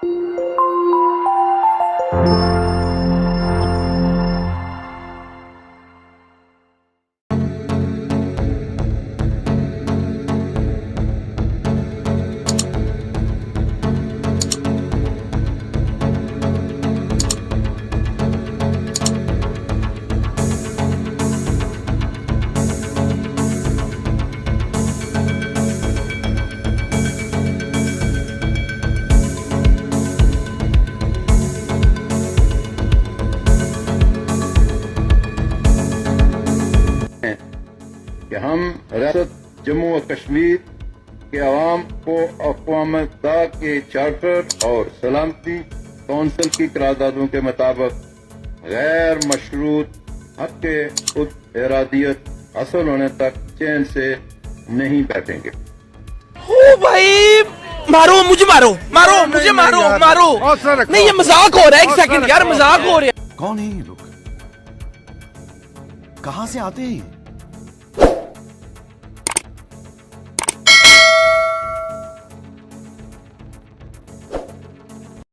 कि हम रियासत जम्मू व कश्मीर के अवाम को अक़वाम मुत्तहिदा के चार्टर और सलामती कौंसिल की करारदादों के मुताबिक गैर मशरूत हक के खुद इरादियत हासिल होने तक चैन से नहीं बैठेंगे। ओ भाई मारो मुझे, मारो मारो मुझे, मारो मारो। नहीं ये मजाक हो रहा है, एक सेकंड यार, मजाक हो रहा है। कौन है ये लोग? कहां से आते हैं?